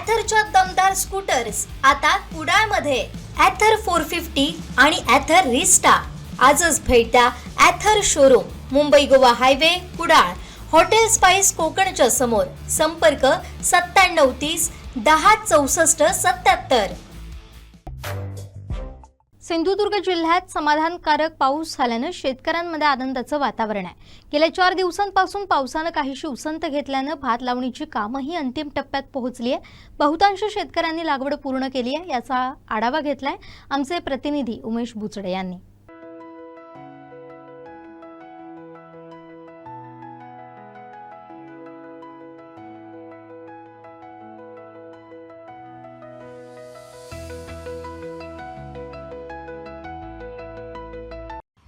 ॲथरच्या दमदार स्कूटर्स आता कुडाळमध्ये ॲथर 450 आणि ॲथर रिस्टा। आजच भेट द्या Ather showroom, Mumbai Goa highway, Kudal, hotel spice कोकणच्या समोर। संपर्क 9730 10 64 77। सिंधुदुर्ग जिल्ह्यात समाधानकारक पाऊस झाल्याने शेतकऱ्यांमध्ये आनंदाचं वातावरण आहे। गेल्या 4 दिवसांपासून पावसाने काहीशी उसंत घेतल्याने भात लावणीची कामही अंतिम टप्प्यात पोहोचली आहे। बहुतांश शेतकऱ्यांनी लागवड पूर्ण केली आहे, याचा आढावा घेतलाय आमचे प्रतिनिधी उमेश बुचडे यांनी।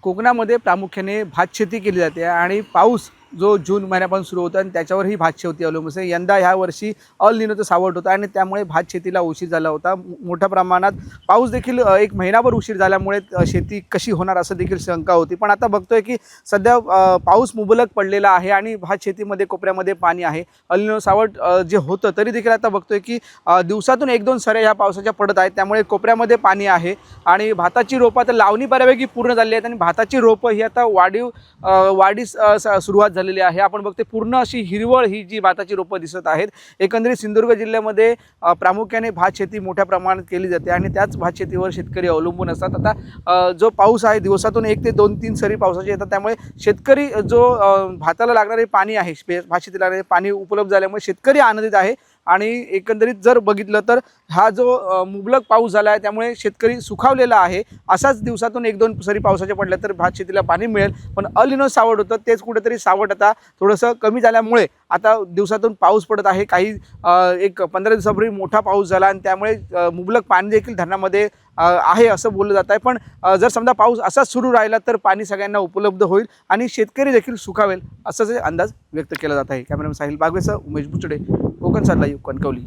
कोकणामध्ये प्रामुख्याने भात शेती केली जाते आणि पाऊस जो जून महिन्यापासून सुरू होता आणि त्याच्यावर ही भात शेती अवलंबून आहे। यंदा ह्या वर्षी अल निनोचं सावट होता आणि त्यामुळे भात शेतीला उशीर झाला होता। मोठ्या प्रमाणात पाऊस देखील 1 महिनाभर उशीर झाल्यामुळे शेती कशी होणार असं देखील शंका होती। पण आता बघतोय की सध्या पाऊस मुबलक पडलेला आहे आणि भात शेतीमध्ये कोपऱ्यामध्ये पाणी आहे। अल निनो सावट जे होतं तरी देखील आता बघतोय की दिवसातून 1-2 सऱ्या ह्या पावसाच्या पडत आहेत, त्यामुळे कोपऱ्यामध्ये पाणी आहे आणि भाताची रोपं आता लावणी बऱ्यापैकी पूर्ण झाली आहेत आणि भाताची रोपं ही आता वाढीस सुरुवात झालेली आहे। आपण बघते पूर्ण अशी हिरवळ ही जी भाताची रोपं दिसत आहेत। एकंदरीत सिंधुदुर्ग जिल्ह्यामध्ये प्रामुख्याने भात शेती मोठ्या प्रमाणात केली जाते आणि त्याच भात शेतीवर शेतकरी अवलंबून असतात। आता जो पाऊस आहे दिवसातून 1 ते 2-3 सरी पावसाचे येतात, त्यामुळे शेतकरी जो भाताला लागणारे पाणी आहे, भात शेतीला लागणारे पाणी उपलब्ध झाल्यामुळे शेतकरी आनंदित आहे। आणि एकंदरीत जर बघितलं तर हा जो मुबलक पाऊस झाला आहे त्यामुळे शेतकरी सुखावलेला आहे। असाच दिवसातून 1-2 सरी पावसाचे पडले तर भात शेतीला पाणी मिळेल, पण अल निनो सावट होतं तेच कुठेतरी सावट आता थोडंसं कमी झाल्यामुळे आता दिवसातून पाऊस पडत आहे। काही 15 दिवसापूर्वी मोठा पाऊस झाला आणि त्यामुळे मुबलक पाणी देखील धरणामध्ये आहे असं बोललं जात आहे। पण जर समजा पाऊस असाच सुरू राहिला तर पाणी सगळ्यांना उपलब्ध होईल आणि शेतकरी देखील सुखावेल असाच अंदाज व्यक्त केला जात आहे। कॅमेरामॅन साहिल बागवेसह उमेश बुचडे, कोकण सात लाईव्ह, कणकवली।